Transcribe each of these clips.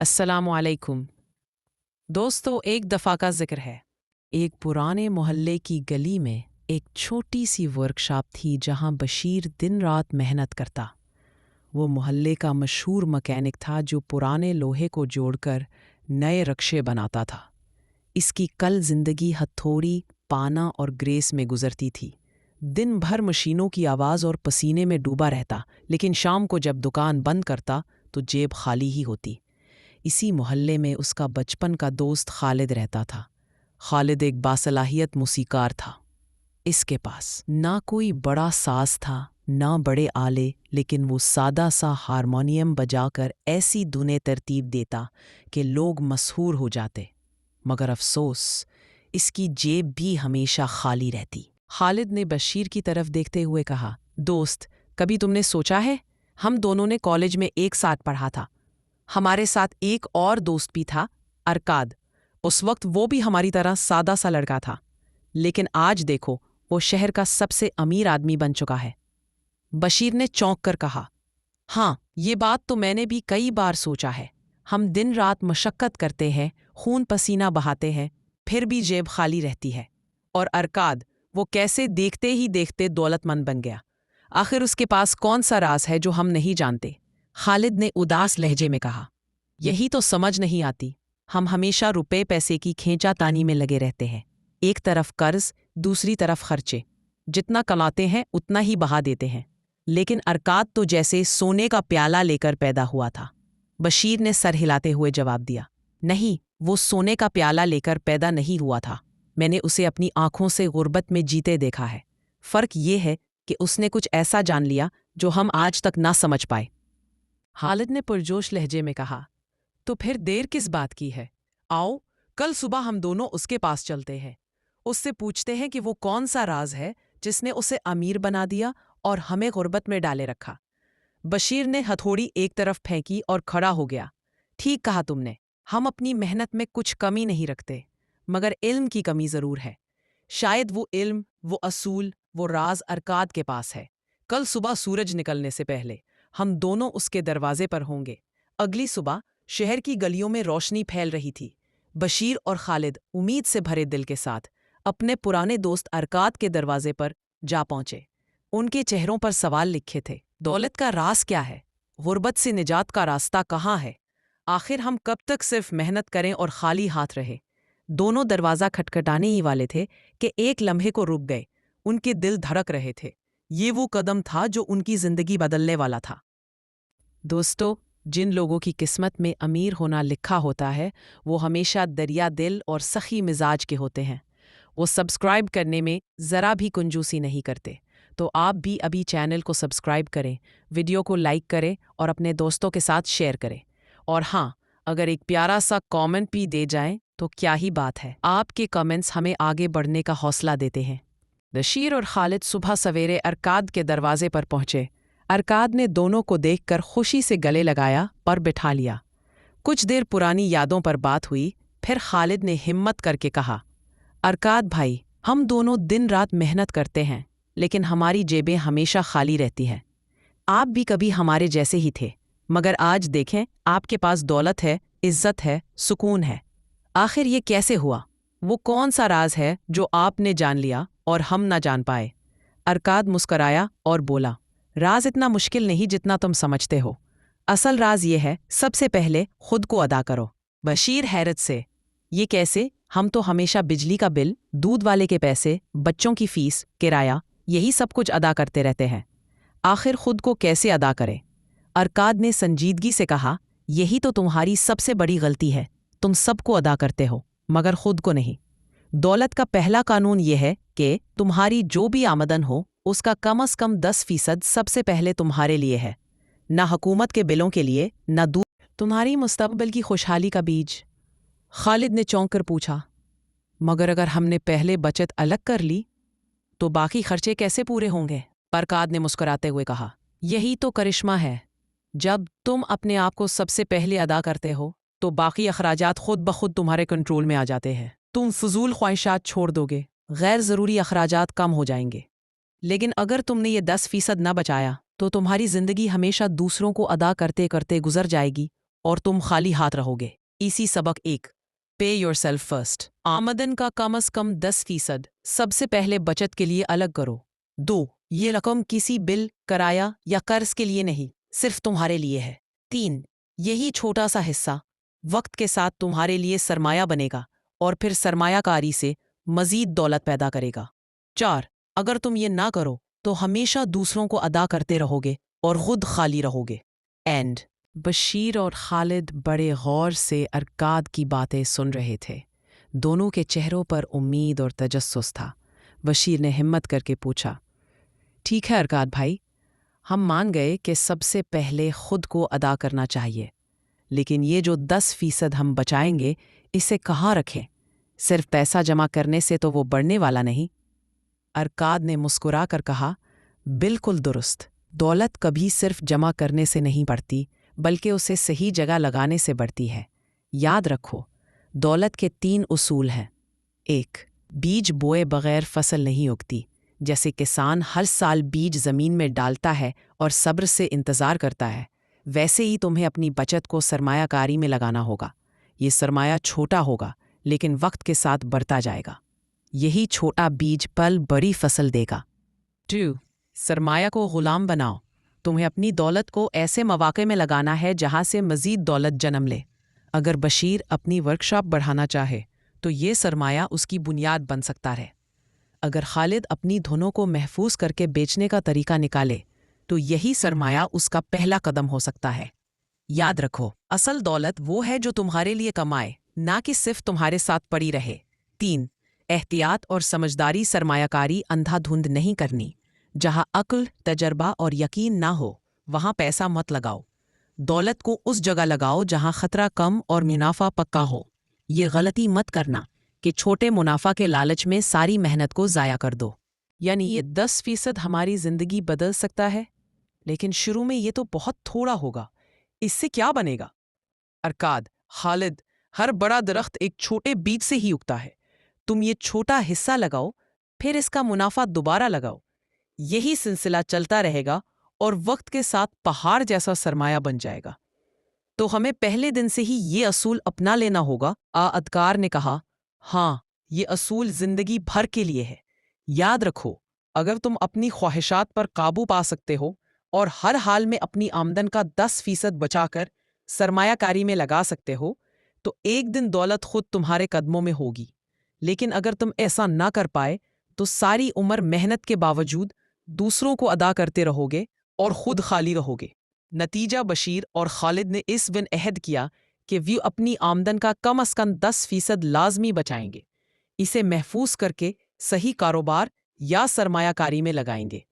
अस्सलाम वालेकुम। दोस्तों, एक दफ़ा का ज़िक्र है। एक पुराने मोहल्ले की गली में एक छोटी सी वर्कशॉप थी जहाँ बशीर दिन रात मेहनत करता। वो मोहल्ले का मशहूर मैकेनिक था जो पुराने लोहे को जोड़कर नए रक्शे बनाता था। इसकी कल जिंदगी हथौड़ी, पाना और ग्रेस में गुजरती थी। दिन भर मशीनों की आवाज़ और पसीने में डूबा रहता, लेकिन शाम को जब दुकान बंद करता तो जेब खाली ही होती। इसी मोहल्ले में उसका बचपन का दोस्त खालिद रहता था। खालिद एक बासलाहियत मूसीकार था। इसके पास ना कोई बड़ा साज था, ना बड़े आले, लेकिन वो सादा सा हारमोनियम बजाकर ऐसी धुनें तरतीब देता कि लोग मशहूर हो जाते। मगर अफसोस, इसकी जेब भी हमेशा खाली रहती। खालिद ने बशीर की तरफ देखते हुए कहा, दोस्त, कभी तुमने सोचा है, हम दोनों ने कॉलेज में एक साथ पढ़ा था। हमारे साथ एक और दोस्त भी था, अरकाद। उस वक्त वो भी हमारी तरह सादा सा लड़का था, लेकिन आज देखो, वो शहर का सबसे अमीर आदमी बन चुका है। बशीर ने चौंक कर कहा, हाँ, ये बात तो मैंने भी कई बार सोचा है। हम दिन रात मशक्कत करते हैं, खून पसीना बहाते हैं, फिर भी जेब खाली रहती है। और अरकाद, वो कैसे देखते ही देखते दौलतमंद बन गया। आखिर उसके पास कौन सा राज है जो हम नहीं जानते? खालिद ने उदास लहजे में कहा, यही तो समझ नहीं आती। हम हमेशा रुपए पैसे की खींचातानी में लगे रहते हैं। एक तरफ कर्ज, दूसरी तरफ खर्चे। जितना कमाते हैं उतना ही बहा देते हैं। लेकिन अरकाद तो जैसे सोने का प्याला लेकर पैदा हुआ था। बशीर ने सर हिलाते हुए जवाब दिया, नहीं, वो सोने का प्याला लेकर पैदा नहीं हुआ था। मैंने उसे अपनी आंखों से गुर्बत में जीते देखा है। फर्क ये है कि उसने कुछ ऐसा जान लिया जो हम आज तक ना समझ पाए। खालिद ने पुरजोश लहजे में कहा, तो फिर देर किस बात की है? आओ, कल सुबह हम दोनों उसके पास चलते हैं। उससे पूछते हैं कि वो कौन सा राज है जिसने उसे अमीर बना दिया और हमें गुर्बत में डाले रखा। बशीर ने हथौड़ी एक तरफ फेंकी और खड़ा हो गया। ठीक कहा तुमने, हम अपनी मेहनत में कुछ कमी नहीं रखते, मगर इल्म की कमी जरूर है। शायद वो इल्म, वो असूल, वो राज अरकाद के पास है। कल सुबह सूरज निकलने से पहले हम दोनों उसके दरवाजे पर होंगे। अगली सुबह शहर की गलियों में रोशनी फैल रही थी। बशीर और खालिद उम्मीद से भरे दिल के साथ अपने पुराने दोस्त अरकाद के दरवाजे पर जा पहुंचे। उनके चेहरों पर सवाल लिखे थे, दौलत का राज क्या है? गुर्बत से निजात का रास्ता कहाँ है? आखिर हम कब तक सिर्फ मेहनत करें और खाली हाथ रहे? दोनों दरवाज़ा खटखटाने ही वाले थे कि एक लम्हे को रुक गए। उनके दिल धड़क रहे थे। ये वो कदम था जो उनकी जिंदगी बदलने वाला था। दोस्तों, जिन लोगों की किस्मत में अमीर होना लिखा होता है, वो हमेशा दरिया दिल और सखी मिजाज के होते हैं। वो सब्सक्राइब करने में ज़रा भी कंजूसी नहीं करते। तो आप भी अभी चैनल को सब्सक्राइब करें, वीडियो को लाइक करें और अपने दोस्तों के साथ शेयर करें। और हाँ, अगर एक प्यारा सा कमेंट भी दे जाएं तो क्या ही बात है। आपके कमेंट्स हमें आगे बढ़ने का हौसला देते हैं। बशीर और खालिद सुबह सवेरे अरकाद के दरवाजे पर पहुंचे। अरकाद ने दोनों को देखकर खुशी से गले लगाया और बिठा लिया। कुछ देर पुरानी यादों पर बात हुई, फिर खालिद ने हिम्मत करके कहा, अरकाद भाई, हम दोनों दिन रात मेहनत करते हैं, लेकिन हमारी जेबें हमेशा खाली रहती हैं। आप भी कभी हमारे जैसे ही थे, मगर आज देखें, आपके पास दौलत है, इज्जत है, सुकून है। आखिर ये कैसे हुआ? वो कौन सा राज है जो आपने जान लिया और हम ना जान पाए? अरकाद मुस्कराया और बोला, राज इतना मुश्किल नहीं जितना तुम समझते हो। असल राज ये है, सबसे पहले खुद को अदा करो। बशीर हैरत से, ये कैसे? हम तो हमेशा बिजली का बिल, दूध वाले के पैसे, बच्चों की फीस, किराया, यही सब कुछ अदा करते रहते हैं। आखिर खुद को कैसे अदा करें? अरकाद ने संजीदगी से कहा, यही तो तुम्हारी सबसे बड़ी गलती है। तुम सबको अदा करते हो, मगर खुद को नहीं। दौलत का पहला कानून यह है कि तुम्हारी जो भी आमदन हो, उसका कम से कम 10% सबसे पहले तुम्हारे लिए है। ना हुकूमत के बिलों के लिए, ना दूध, तुम्हारी मुस्तकबिल की खुशहाली का बीज। खालिद ने चौंक कर पूछा, मगर अगर हमने पहले बचत अलग कर ली तो बाकी खर्चे कैसे पूरे होंगे? अरकाद ने मुस्कुराते हुए कहा, यही तो करिश्मा है। जब तुम अपने आप को सबसे पहले अदा करते हो तो बाकी अखराजात खुद ब खुद तुम्हारे कंट्रोल में आ जाते हैं। तुम फजूल ख्वाहिशात छोड़ दोगे, गैर ज़रूरी अखराजात कम हो जाएंगे। लेकिन अगर तुमने ये 10% न बचाया तो तुम्हारी ज़िंदगी हमेशा दूसरों को अदा करते करते गुजर जाएगी और तुम खाली हाथ रहोगे। इसी सबक 1, पे योर सेल्फ फर्स्ट। आमदन का कम से कम 10% सबसे पहले बचत के लिए अलग करो। 2, ये रकम किसी बिल, किराया या कर्ज के लिए नहीं, सिर्फ तुम्हारे लिए है। 3, यही छोटा सा हिस्सा वक्त के साथ तुम्हारे लिए सरमाया बनेगा और फिर सरमायाकारी से मजीद दौलत पैदा करेगा। 4, अगर तुम ये ना करो तो हमेशा दूसरों को अदा करते रहोगे और खुद खाली रहोगे। एंड बशीर और खालिद बड़े गौर से अरकाद की बातें सुन रहे थे। दोनों के चेहरों पर उम्मीद और तजस्सुस था। बशीर ने हिम्मत करके पूछा, ठीक है अरकाद भाई, हम मान गए कि सबसे पहले खुद को अदा करना चाहिए, लेकिन ये जो 10% हम बचाएंगे इसे कहाँ रखें? सिर्फ पैसा जमा करने से तो वो बढ़ने वाला नहीं। अरकाद ने मुस्कुरा कर कहा, बिल्कुल दुरुस्त। दौलत कभी सिर्फ जमा करने से नहीं बढ़ती, बल्कि उसे सही जगह लगाने से बढ़ती है। याद रखो, दौलत के 3 उसूल हैं। 1, बीज बोए बगैर फसल नहीं उगती। जैसे किसान हर साल बीज ज़मीन में डालता है और सब्र से इंतज़ार करता है, वैसे ही तुम्हें अपनी बचत को सरमायाकारी में लगाना होगा। ये सरमाया छोटा होगा, लेकिन वक्त के साथ बढ़ता जाएगा। यही छोटा बीज पल बड़ी फसल देगा। 2, सरमाया को गुलाम बनाओ। तुम्हें अपनी दौलत को ऐसे मौके में लगाना है जहां से मज़ीद दौलत जन्म ले। अगर बशीर अपनी वर्कशॉप बढ़ाना चाहे तो ये सरमाया उसकी बुनियाद बन सकता है। अगर खालिद अपनी धुनों को महफूज करके बेचने का तरीका निकाले तो यही सरमाया उसका पहला कदम हो सकता है। याद रखो, असल दौलत वो है जो तुम्हारे लिए कमाए, ना कि सिर्फ तुम्हारे साथ पड़ी रहे। 3, एहतियात और समझदारी। सरमायाकारी अंधाधुंध नहीं करनी। जहां अक्ल, तजर्बा और यकीन ना हो वहां पैसा मत लगाओ। दौलत को उस जगह लगाओ जहां खतरा कम और मुनाफा पक्का हो। ये गलती मत करना कि छोटे मुनाफा के लालच में सारी मेहनत को ज़ाया कर दो। यानी ये 10% हमारी ज़िंदगी बदल सकता है, लेकिन शुरू में ये तो बहुत थोड़ा होगा। इससे क्या बनेगा? अरकाद, खालिद, हर बड़ा दरख्त एक छोटे बीज से ही उगता है। तुम ये छोटा हिस्सा लगाओ, फिर इसका मुनाफा दोबारा लगाओ। यही सिलसिला चलता रहेगा और वक्त के साथ पहाड़ जैसा सरमाया बन जाएगा। तो हमें पहले दिन से ही ये असूल अपना लेना होगा। अदकार ने कहा, हाँ, ये असूल जिंदगी भर के लिए है। याद रखो, अगर तुम अपनी ख्वाहिशात पर काबू पा सकते हो और हर हाल में अपनी आमदन का 10% बचाकर सरमायाकारी में लगा सकते हो, तो एक दिन दौलत खुद तुम्हारे कदमों में होगी। लेकिन अगर तुम ऐसा ना कर पाए तो सारी उम्र मेहनत के बावजूद दूसरों को अदा करते रहोगे और खुद खाली रहोगे। नतीजा, बशीर और खालिद ने इस दिन अहद किया कि वे अपनी आमदन का कम से कम 10% लाजमी बचाएंगे। इसे महफूज करके सही कारोबार या सरमायाकारी में लगाएंगे।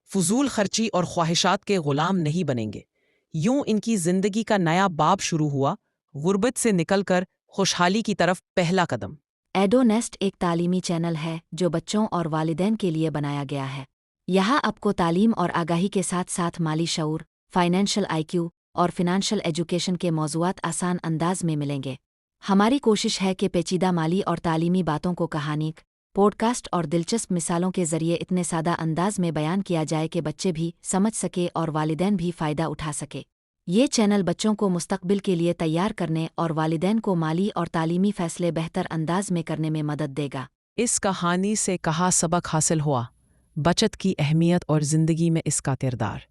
फजूल खर्ची और ख्वाहिशात के गुलाम नहीं बनेंगे। यूं इनकी जिंदगी का नया बाब शुरू हुआ, गुर्बत से निकलकर खुशहाली की तरफ पहला कदम। एडोनेस्ट एक तालीमी चैनल है जो बच्चों और वालिदैन के लिए बनाया गया है। यहाँ आपको तालीम और आगाही के साथ साथ माली शऊर, फाइनेंशियल IQ और फिनेंशियल एजुकेशन के मौज़ूआत आसान अंदाज में मिलेंगे। हमारी कोशिश है कि पेचीदा माली और तालीमी बातों को कहानी, पॉडकास्ट और दिलचस्प मिसालों के ज़रिए इतने सादा अंदाज में बयान किया जाए कि बच्चे भी समझ सके और वालिदैन भी फ़ायदा उठा सके। ये चैनल बच्चों को मुस्तकबिल के लिए तैयार करने और वालिदैन को माली और तालीमी फ़ैसले बेहतर अंदाज में करने में मदद देगा। इस कहानी से कहा सबक हासिल हुआ, बचत की अहमियत और ज़िंदगी में इसका किरदार।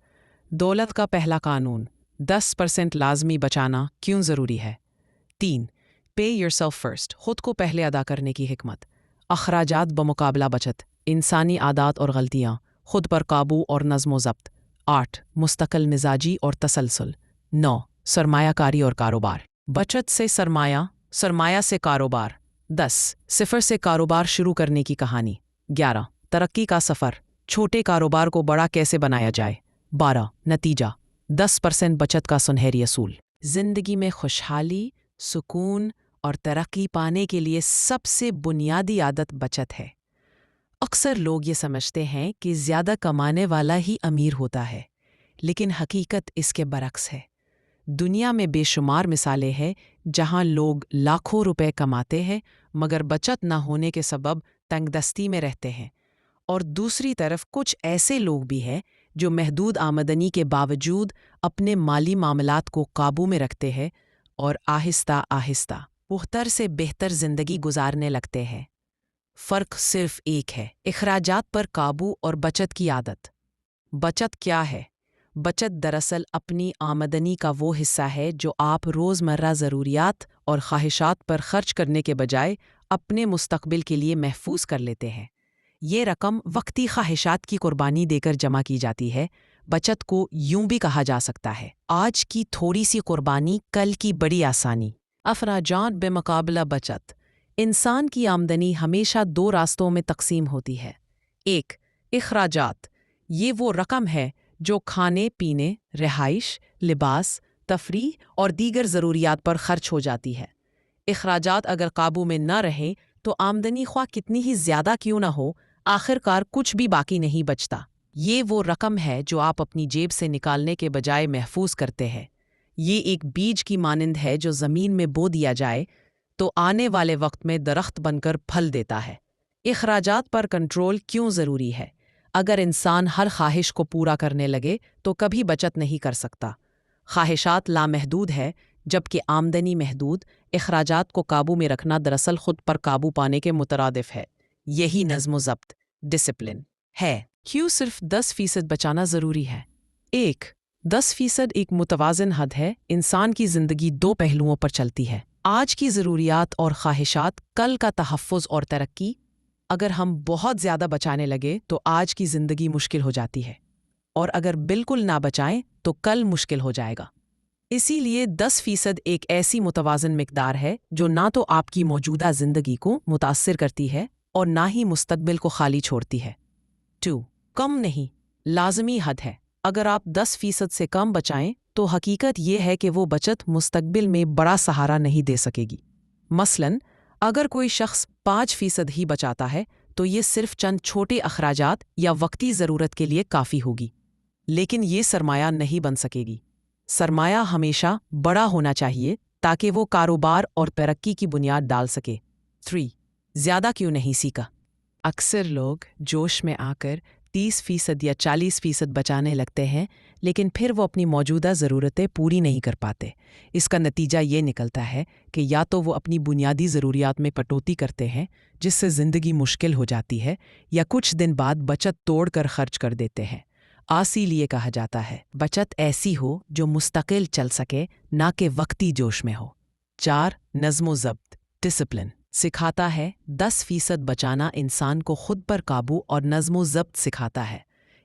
दौलत का पहला कानून, 10% लाजमी बचाना क्यों ज़रूरी है। 3, पे योरसेल्फ फर्स्ट, खुद को पहले अदा करने की हिकमत। अखराजात बमुकाबला बचत, इंसानी आदात और गलतियाँ, खुद पर काबू और नज़्म ज़ब्त। 8, मुस्तकिल मिजाजी और तसलसल। 9, सरमायाकारी और कारोबार, बचत से सरमाया, सरमाया से कारोबार। 10, सिफर से कारोबार शुरू करने की कहानी। 11, तरक्की का सफ़र, छोटे कारोबार को बड़ा कैसे बनाया जाए। 12, नतीजा, 10% बचत का सुनहरी असूल। जिंदगी में खुशहाली, सुकून और तरक्की पाने के लिए सबसे बुनियादी आदत बचत है। अक्सर लोग ये समझते हैं कि ज़्यादा कमाने वाला ही अमीर होता है, लेकिन हकीकत इसके बरक्स है। दुनिया में बेशुमार मिसालें हैं जहां लोग लाखों रुपए कमाते हैं मगर बचत न होने के सबब तंगदस्ती में रहते हैं, और दूसरी तरफ कुछ ऐसे लोग भी हैं जो महदूद आमदनी के बावजूद अपने माली मामलात को काबू में रखते हैं, اور آہستہ آہستہ بہتر سے بہتر زندگی گزارنے لگتے ہیں۔ فرق صرف ایک ہے، اخراجات پر قابو اور بچت کی عادت۔ بچت کیا ہے؟ بچت دراصل اپنی آمدنی کا وہ حصہ ہے جو آپ روزمرہ ضروریات اور خواہشات پر خرچ کرنے کے بجائے اپنے مستقبل کے لیے محفوظ کر لیتے ہیں۔ یہ رقم وقتی خواہشات کی قربانی دے کر جمع کی جاتی ہے۔ بچت کو یوں بھی کہا جا سکتا ہے، آج کی تھوڑی سی قربانی، کل کی بڑی آسانی۔ اخراجات بمقابلہ بچت۔ انسان کی آمدنی ہمیشہ دو راستوں میں تقسیم ہوتی ہے۔ ایک، اخراجات۔ یہ وہ رقم ہے جو کھانے پینے، رہائش، لباس، تفریح اور دیگر ضروریات پر خرچ ہو جاتی ہے۔ اخراجات اگر قابو میں نہ رہیں تو آمدنی خواہ کتنی ہی زیادہ کیوں نہ ہو، آخرکار کچھ بھی باقی نہیں بچتا۔ یہ وہ رقم ہے جو آپ اپنی جیب سے نکالنے کے بجائے محفوظ کرتے ہیں۔ یہ ایک بیج کی مانند ہے جو زمین میں بو دیا جائے تو آنے والے وقت میں درخت بن کر پھل دیتا ہے۔ اخراجات پر کنٹرول کیوں ضروری ہے؟ اگر انسان ہر خواہش کو پورا کرنے لگے تو کبھی بچت نہیں کر سکتا۔ خواہشات لامحدود ہے جبکہ آمدنی محدود۔ اخراجات کو قابو میں رکھنا دراصل خود پر قابو پانے کے مترادف ہے۔ یہی نظم و ضبط، ڈسپلن ہے۔ کیوں صرف 10% بچانا ضروری ہے؟ 10% ایک متوازن حد ہے۔ انسان کی زندگی دو پہلوؤں پر چلتی ہے، آج کی ضروریات اور خواہشات، کل کا تحفظ اور ترقی۔ اگر ہم بہت زیادہ بچانے لگے تو آج کی زندگی مشکل ہو جاتی ہے، اور اگر بالکل نہ بچائیں تو کل مشکل ہو جائے گا۔ اسی لیے 10% ایک ایسی متوازن مقدار ہے جو نہ تو آپ کی موجودہ زندگی کو متاثر کرتی ہے اور نہ ہی مستقبل کو خالی چھوڑتی ہے۔ 2، کم نہیں، لازمی حد ہے۔ اگر آپ 10% سے کم بچائیں تو حقیقت یہ ہے کہ وہ بچت مستقبل میں بڑا سہارا نہیں دے سکے گی۔ مثلاً اگر کوئی شخص 5% ہی بچاتا ہے تو یہ صرف چند چھوٹے اخراجات یا وقتی ضرورت کے لیے کافی ہوگی، لیکن یہ سرمایہ نہیں بن سکے گی۔ سرمایہ ہمیشہ بڑا ہونا چاہیے تاکہ وہ کاروبار اور ترقی کی بنیاد ڈال سکے۔ 3، زیادہ کیوں نہیں سیکھا؟ اکثر لوگ جوش میں آ کر 30% یا 40% بچانے لگتے ہیں، لیکن پھر وہ اپنی موجودہ ضرورتیں پوری نہیں کر پاتے۔ اس کا نتیجہ یہ نکلتا ہے کہ یا تو وہ اپنی بنیادی ضروریات میں کٹوتی کرتے ہیں جس سے زندگی مشکل ہو جاتی ہے، یا کچھ دن بعد بچت توڑ کر خرچ کر دیتے ہیں۔ اسی لیے کہا جاتا ہے بچت ایسی ہو جو مستقل چل سکے، نہ کہ وقتی جوش میں ہو۔ 4، نظم و ضبط، ڈسپلن سکھاتا ہے۔ 10% بچانا انسان کو خود پر قابو اور نظم و ضبط سکھاتا ہے۔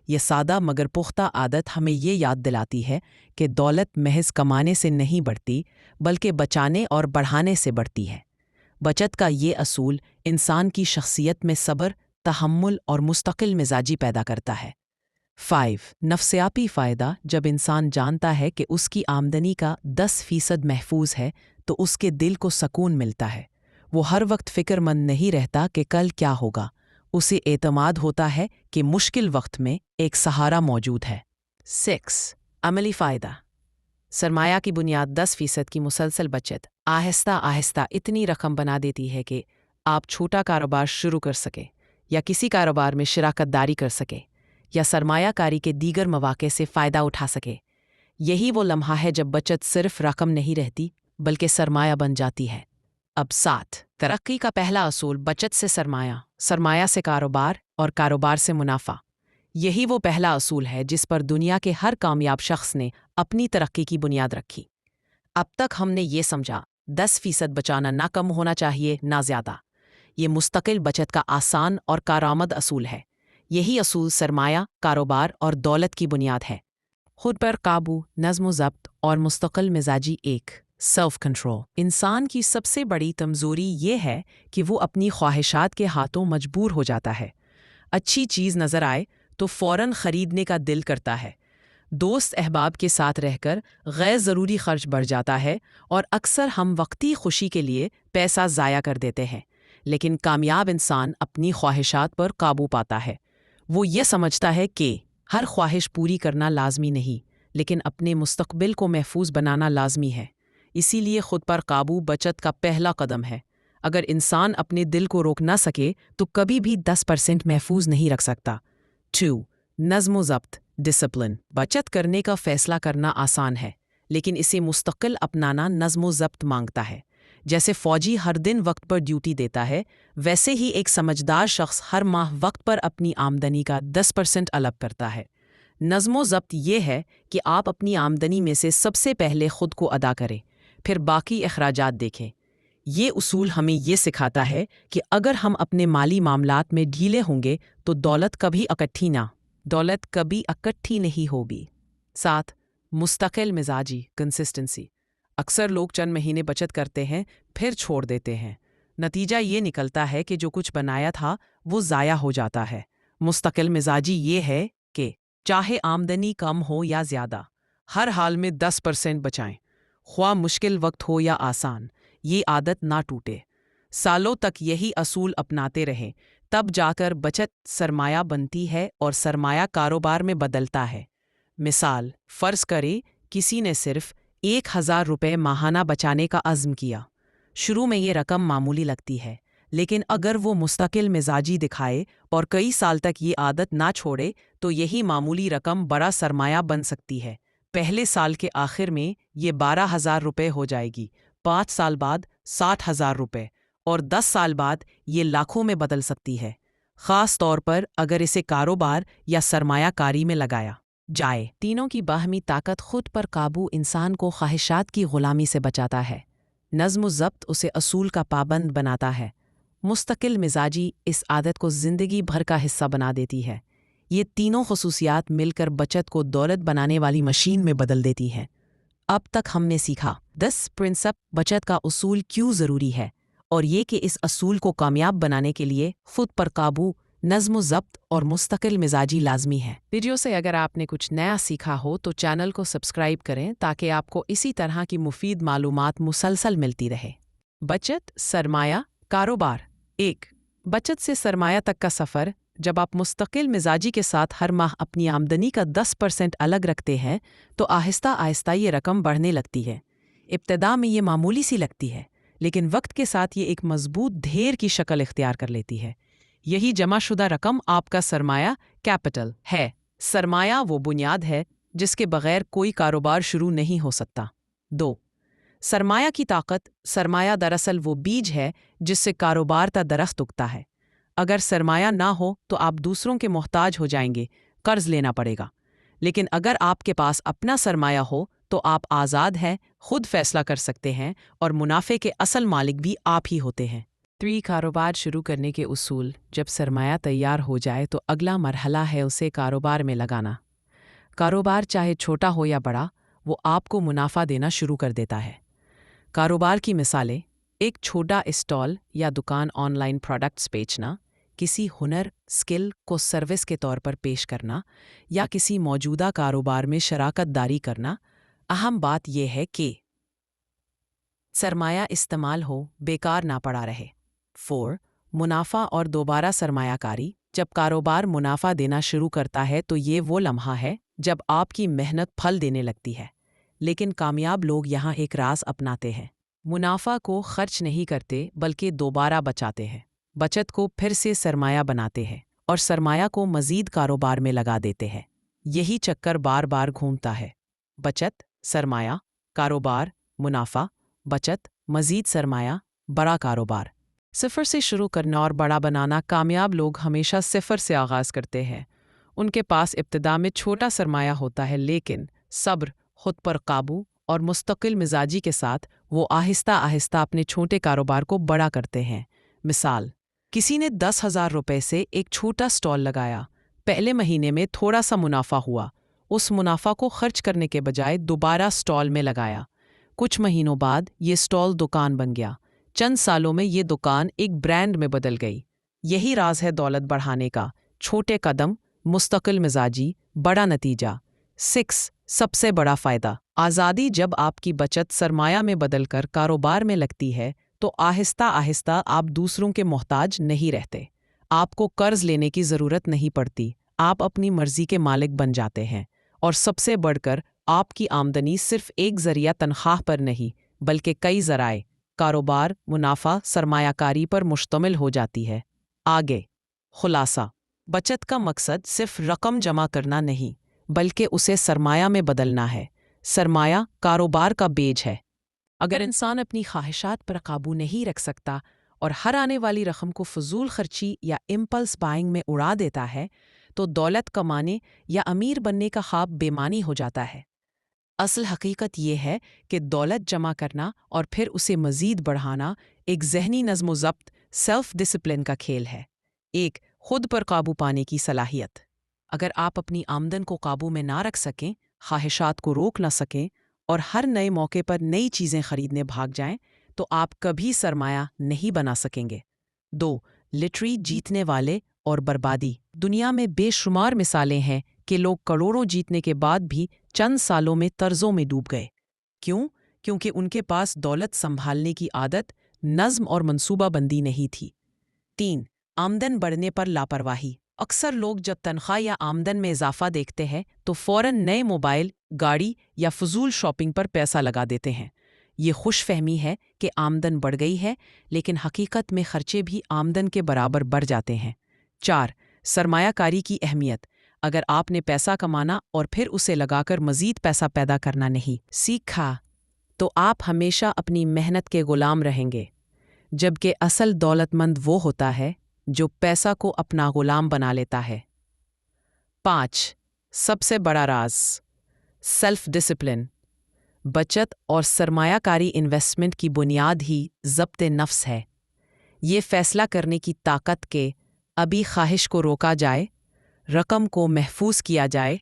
یہ سادہ مگر پختہ عادت ہمیں یہ یاد دلاتی ہے کہ دولت محض کمانے سے نہیں بڑھتی، بلکہ بچانے اور بڑھانے سے بڑھتی ہے۔ بچت کا یہ اصول انسان کی شخصیت میں صبر، تحمل اور مستقل مزاجی پیدا کرتا ہے۔ 5، نفسیاتی فائدہ۔ جب انسان جانتا ہے کہ اس کی آمدنی کا 10% محفوظ ہے تو اس کے دل کو سکون ملتا ہے۔ وہ ہر وقت فکر مند نہیں رہتا کہ کل کیا ہوگا۔ اسے اعتماد ہوتا ہے کہ مشکل وقت میں ایک سہارا موجود ہے۔ 6، عملی فائدہ۔ سرمایہ کی بنیاد 10% کی مسلسل بچت آہستہ آہستہ اتنی رقم بنا دیتی ہے کہ آپ چھوٹا کاروبار شروع کر سکیں، یا کسی کاروبار میں شراکت داری کر سکیں، یا سرمایہ کاری کے دیگر مواقع سے فائدہ اٹھا سکے۔ یہی وہ لمحہ ہے جب بچت صرف رقم نہیں رہتی بلکہ سرمایہ بن جاتی ہے۔ اب 7، ترقی کا پہلا اصول، بچت سے سرمایہ، سرمایہ سے کاروبار اور کاروبار سے منافع۔ یہی وہ پہلا اصول ہے جس پر دنیا کے ہر کامیاب شخص نے اپنی ترقی کی بنیاد رکھی۔ اب تک ہم نے یہ سمجھا 10% بچانا نہ کم ہونا چاہیے نہ زیادہ۔ یہ مستقل بچت کا آسان اور کارآمد اصول ہے۔ یہی اصول سرمایہ، کاروبار اور دولت کی بنیاد ہے۔ خود پر قابو، نظم و ضبط اور مستقل مزاجی۔ ایک، سیلف کنٹرول۔ انسان کی سب سے بڑی کمزوری یہ ہے کہ وہ اپنی خواہشات کے ہاتھوں مجبور ہو جاتا ہے۔ اچھی چیز نظر آئے تو فوراً خریدنے کا دل کرتا ہے۔ دوست احباب کے ساتھ رہ کر غیر ضروری خرچ بڑھ جاتا ہے، اور اکثر ہم وقتی خوشی کے لیے پیسہ ضائع کر دیتے ہیں۔ لیکن کامیاب انسان اپنی خواہشات پر قابو پاتا ہے۔ وہ یہ سمجھتا ہے کہ ہر خواہش پوری کرنا لازمی نہیں، لیکن اپنے مستقبل کو محفوظ بنانا لازمی ہے۔ اسی لیے خود پر قابو بچت کا پہلا قدم ہے۔ اگر انسان اپنے دل کو روک نہ سکے تو کبھی بھی 10% محفوظ نہیں رکھ سکتا۔ 2، نظم و ضبط، ڈسپلن۔ بچت کرنے کا فیصلہ کرنا آسان ہے، लेकिन इसे मुस्तकिल अपनाना नज़्म व ज़ब्त मांगता है। जैसे फ़ौजी हर दिन वक्त पर ड्यूटी देता है, वैसे ही एक समझदार शख्स हर माह वक्त पर अपनी आमदनी का 10% अलग करता है। नज़्म व ज़ब्त ये है कि आप अपनी आमदनी में से सबसे पहले खुद को अदा करें, फिर बाकी अखराजात देखें। ये उसूल हमें ये सिखाता है कि अगर हम अपने माली मामलात में ढीले होंगे तो दौलत कभी इकट्ठी नहीं होगी। 7. मुस्तकिल मिजाजी कंसिस्टेंसी। अक्सर लोग चंद महीने बचत करते हैं, फिर छोड़ देते हैं। नतीजा ये निकलता है कि जो कुछ बनाया था वो ज़ाया हो जाता है। मुस्तकिल मिजाजी ये है कि चाहे आमदनी कम हो या ज़्यादा, हर हाल में 10% बचाएं। ख्वाह मुश्किल वक्त हो या आसान, ये आदत ना टूटे। सालों तक यही असूल अपनाते रहें, तब जाकर बचत सरमाया बनती है और सरमाया कारोबार में बदलता है। मिसाल, फ़र्ज़ करें किसी ने सिर्फ 1,000 रुपये माहाना बचाने का अज़्म किया। शुरू में ये रकम मामूली लगती है, लेकिन अगर वो मुस्तकिल मिजाजी दिखाए और कई साल तक ये आदत ना छोड़े तो यही मामूली रकम बड़ा सरमाया बन सकती है। पहले साल के आखिर में ये 12,000 रुपये हो जाएगी, 5 साल बाद 60,000 रुपये और 10 साल बाद ये लाखों में बदल सकती है, ख़ास तौर पर अगर इसे कारोबार या सरमायाकारी में लगाया जाए। तीनों की बाहमी ताकत खुद पर काबू इंसान को ख्वाहिशात की ग़ुलामी से बचाता है। नज़्म व ज़ब्त उसे असूल का पाबंद बनाता है। मुस्तकिल मिजाजी इस आदत को ज़िंदगी भर का हिस्सा बना देती है। ये तीनों खसूसियात मिलकर बचत को दौलत बनाने वाली मशीन में बदल देती हैं। अब तक हमने सीखा 10 प्रिंसिप बचत का उसूल क्यों ज़रूरी है, और ये कि इस असूल को कामयाब बनाने के लिए खुद पर काबू, नज़्म व ज़ब्त और मुस्तकिल मिजाजी लाजमी है। वीडियो से अगर आपने कुछ नया सीखा हो तो चैनल को सब्सक्राइब करें ताकि आपको इसी तरह की मुफीद मालूमात मुसलसल मिलती रहे। बचत, सरमाया, कारोबार। 1. बचत से सरमाया तक का सफ़र। जब आप मुस्तकिल मिजाजी के साथ हर माह अपनी आमदनी का 10% अलग रखते हैं तो आहिस्ता आहिस्ता ये रकम बढ़ने लगती है। इब्तिदा में ये मामूली सी लगती है, लेकिन वक्त के साथ ये एक मजबूत ढेर की शक्ल इख्तियार कर लेती है। यही जमाशुदा रकम आपका सरमाया, कैपिटल है। सरमाया वो बुनियाद है जिसके बगैर कोई कारोबार शुरू नहीं हो सकता। 2. सरमाया की ताकत। सरमाया दरअसल वो बीज है जिससे कारोबार का दरख्त उगता है। अगर सरमाया ना हो तो आप दूसरों के मोहताज हो जाएंगे, कर्ज लेना पड़ेगा। लेकिन अगर आपके पास अपना सरमाया हो तो आप आज़ाद हैं, खुद फैसला कर सकते हैं और मुनाफे के असल मालिक भी आप ही होते हैं। 3. कारोबार शुरू करने के उसूल। जब सरमाया तैयार हो जाए तो अगला मरहला है उसे कारोबार में लगाना। कारोबार चाहे छोटा हो या बड़ा, वो आपको मुनाफा देना शुरू कर देता है। कारोबार की मिसालें: एक छोटा स्टॉल या दुकान, ऑनलाइन प्रोडक्ट्स बेचना, किसी हुनर स्किल को सर्विस के तौर पर पेश करना, या किसी मौजूदा कारोबार में शराकत दारी करना। अहम बात यह है कि सरमाया इस्तेमाल हो, बेकार ना पड़ा रहे। 4. मुनाफा और दोबारा सरमायाकारी। जब कारोबार मुनाफा देना शुरू करता है तो ये वो लम्हा है जब आपकी मेहनत फल देने लगती है। लेकिन कामयाब लोग यहाँ एक राज अपनाते हैं। मुनाफा को खर्च नहीं करते बल्कि दोबारा बचाते हैं। बचत को फिर से सरमाया बनाते हैं और सरमाया को मज़ीद कारोबार में लगा देते हैं। यही चक्कर बार बार घूमता है। बचत, सरमाया, कारोबार, मुनाफा, बचत, मज़ीद सरमाया, बड़ा कारोबार। सिफर से शुरू करना और बड़ा बनाना। कामयाब लोग हमेशा सिफर से आगाज़ करते हैं। उनके पास इब्तिदा में छोटा सरमाया होता है, लेकिन सब्र, खुद पर काबू और मुस्तकिल मिजाजी के साथ वो आहिस्ता आहिस्ता अपने छोटे कारोबार को बड़ा करते हैं। मिसाल, किसी ने 10,000 रुपये से एक छोटा स्टॉल लगाया। पहले महीने में थोड़ा सा मुनाफा हुआ। उस मुनाफा को खर्च करने के बजाय दोबारा स्टॉल में लगाया। कुछ महीनों बाद ये स्टॉल दुकान बन गया। चंद सालों में ये दुकान एक ब्रांड में बदल गई। यही राज है दौलत बढ़ाने का। छोटे कदम, मुस्तकिल मिजाजी, बड़ा नतीजा। 6. सबसे बड़ा फ़ायदा। आज़ादी। जब आपकी बचत सरमाया में बदलकर कारोबार में लगती है तो आहिस्ता आहिस्ता आप दूसरों के मोहताज नहीं रहते। आपको कर्ज लेने की ज़रूरत नहीं पड़ती। आप अपनी मर्ज़ी के मालिक बन जाते हैं। और सबसे बढ़कर, आपकी आमदनी सिर्फ एक ज़रिया तनख्वाह पर नहीं बल्कि कई ज़राए, कारोबार, मुनाफा, सरमायाकारी पर मुश्तमिल हो जाती है। आगे खुलासा। बचत का मकसद सिर्फ रकम जमा करना नहीं बल्कि उसे सरमाया में बदलना है। सरमाया कारोबार का बेज है। अगर इंसान अपनी ख्वाहिशात पर काबू नहीं रख सकता और हर आने वाली रकम को फजूल खर्ची या इम्पल्स बाइंग में उड़ा देता है तो दौलत कमाने या अमीर बनने का ख्वाब बेमानी हो जाता है। असल हकीकत यह है कि दौलत जमा करना और फिर उसे मज़ीद बढ़ाना एक ज़हनी नज़्म-ओ-ज़ब्त सेल्फ डिसिप्लिन का खेल है, एक खुद पर काबू पाने की सलाहियत। अगर आप अपनी आमदन को काबू में ना रख सकें, ख्वाहिशात को रोक ना सकें और हर नए मौके पर नई चीज़ें खरीदने भाग जाएं, तो आप कभी सरमाया नहीं बना सकेंगे। 2. लिटरी जीतने वाले और बर्बादी। दुनिया में बेशुमार मिसालें हैं कि लोग करोड़ों जीतने के बाद भी चंद सालों में कर्जों में डूब गए। क्यों? क्योंकि उनके पास दौलत संभालने की आदत, नज़्म और मंसूबाबंदी नहीं थी। 3. आमदन बढ़ने पर लापरवाही। अक्सर लोग जब तनख्वाह या आमदन में इजाफा देखते हैं तो फ़ौरन नए मोबाइल, गाड़ी या फजूल शॉपिंग पर पैसा लगा देते हैं। ये खुशफहमी है कि आमदन बढ़ गई है, लेकिन हकीकत में खर्चे भी आमदन के बराबर बढ़ जाते हैं। 4. सरमायाकारी की अहमियत। अगर आपने पैसा कमाना और फिर उसे लगाकर मज़ीद पैसा पैदा करना नहीं सीखा, तो आप हमेशा अपनी मेहनत के गुलाम रहेंगे, जबकि असल दौलतमंद वो होता है जो पैसा को अपना गुलाम बना लेता है। 5. सबसे बड़ा राज, सेल्फ डिसिप्लिन। बचत और सरमायाकारी इन्वेस्टमेंट की बुनियाद ही ज़ब्त नफ्स है। ये फैसला करने की ताकत के अभी ख्वाहिश को रोका जाए, रकम को महफूज किया जाए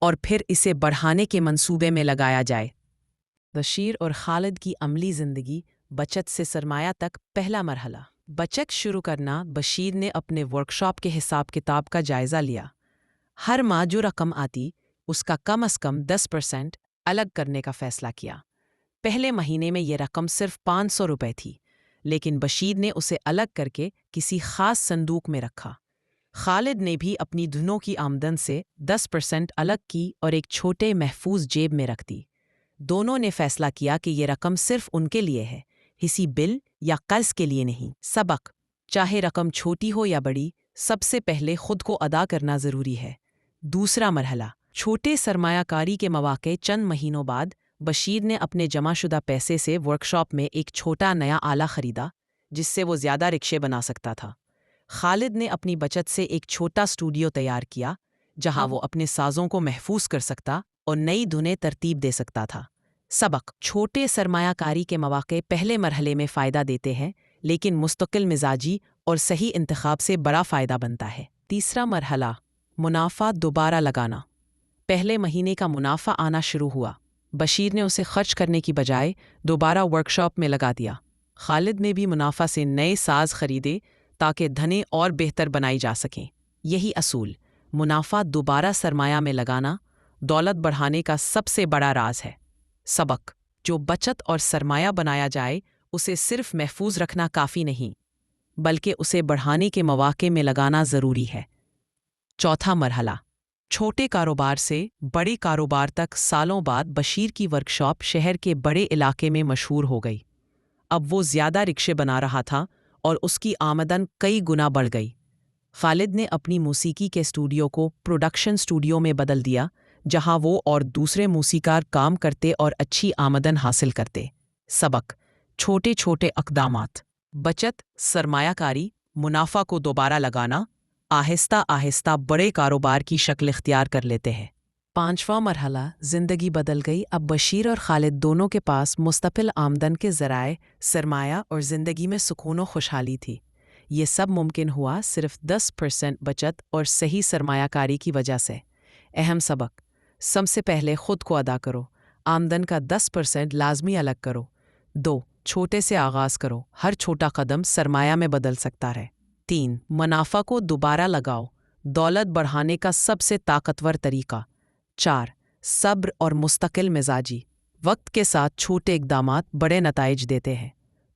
और फिर इसे बढ़ाने के मंसूबे में लगाया जाए। बशीर और खालिद की अमली ज़िंदगी, बचत से सरमाया तक पहला मरहला। बचत शुरू करना। बशीर ने अपने वर्कशॉप के हिसाब किताब का जायज़ा लिया। हर माह जो रकम आती उसका कम से कम 10% अलग करने का फ़ैसला किया। पहले महीने में ये रकम सिर्फ 500 रुपये थी, लेकिन बशीर ने उसे अलग करके किसी ख़ास संदूक में रखा। खालिद ने भी अपनी दोनों की आमदन से 10% अलग की और एक छोटे महफूज जेब में रख दी। दोनों ने फैसला किया कि ये रकम सिर्फ उनके लिए है, किसी बिल या कर्ज के लिए नहीं। सबक, चाहे रकम छोटी हो या बड़ी, सबसे पहले खुद को अदा करना ज़रूरी है। दूसरा मरहला, छोटे सरमायाकारी के मौके। चंद महीनों बाद बशीर ने अपने जमाशुदा पैसे से वर्कशॉप में एक छोटा नया आला खरीदा, जिससे वो ज़्यादा रिक्शे बना सकता था। खालिद ने अपनी बचत से एक छोटा स्टूडियो तैयार किया, जहां वो अपने साज़ों को महफूज कर सकता और नई धुनें तरतीब दे सकता था। सबक, छोटे सरमायाकारी के मौके पहले मरहले में फ़ायदा देते हैं, लेकिन मुस्तकिल मिजाजी और सही इंतखाब से बड़ा फ़ायदा बनता है। तीसरा मरहला, मुनाफा दोबारा लगाना। पहले महीने का मुनाफा आना शुरू हुआ। बशीर ने उसे खर्च करने की बजाय दोबारा वर्कशॉप में लगा दिया। खालिद ने भी मुनाफा से नए साज खरीदे ताकि धनें और बेहतर बनाई जा सकें। यही असूल, मुनाफा दोबारा सरमाया में लगाना, दौलत बढ़ाने का सबसे बड़ा राज है। सबक, जो बचत और सरमाया बनाया जाए उसे सिर्फ महफूज रखना काफ़ी नहीं, बल्कि उसे बढ़ाने के मौके में लगाना ज़रूरी है। चौथा मरहला, छोटे कारोबार से बड़े कारोबार तक। सालों बाद बशीर की वर्कशॉप शहर के बड़े इलाके में मशहूर हो गई। अब वो ज़्यादा रिक्शे बना रहा था और उसकी आमदन कई गुना बढ़ गई। खालिद ने अपनी मौसीकी के स्टूडियो को प्रोडक्शन स्टूडियो में बदल दिया, जहां वो और दूसरे मौसीकार काम करते और अच्छी आमदन हासिल करते। सबक, छोटे छोटे अक़दामात, बचत, सरमायाकारी, मुनाफा को दोबारा लगाना, आहिस्ता आहिस्ता बड़े कारोबार की शक्ल इख्तियार कर लेते हैं। पांचवा मरहला, ज़िंदगी बदल गई। अब बशीर और खालिद दोनों के पास मुस्तकिल आमदन के ज़राए, सरमाया और ज़िंदगी में सुकून और खुशहाली थी। ये सब मुमकिन हुआ सिर्फ 10% बचत और सही सरमायाकारी की वजह से। अहम सबक, सबसे पहले खुद को अदा करो। आमदन का 10% लाजमी अलग करो। 2. छोटे से आगाज़ करो, हर छोटा कदम सरमाया में बदल सकता है। 3. मुनाफा को दोबारा लगाओ, दौलत बढ़ाने का सबसे ताकतवर तरीका। 4. सब्र और मुस्तकिल मिजाजी, वक्त के साथ छोटे इक़दामात बड़े नताइज देते हैं।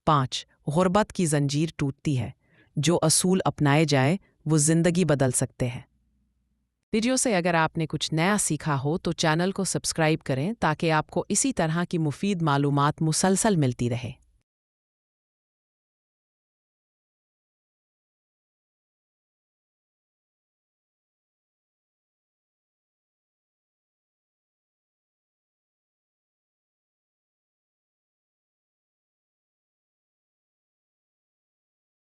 5. गुर्बत की जंजीर टूटती है, जो असूल अपनाए जाए वो ज़िंदगी बदल सकते हैं। वीडियो से अगर आपने कुछ नया सीखा हो तो चैनल को सब्सक्राइब करें ताकि आपको इसी तरह की मुफीद मालूमात मुसलसल मिलती रहे।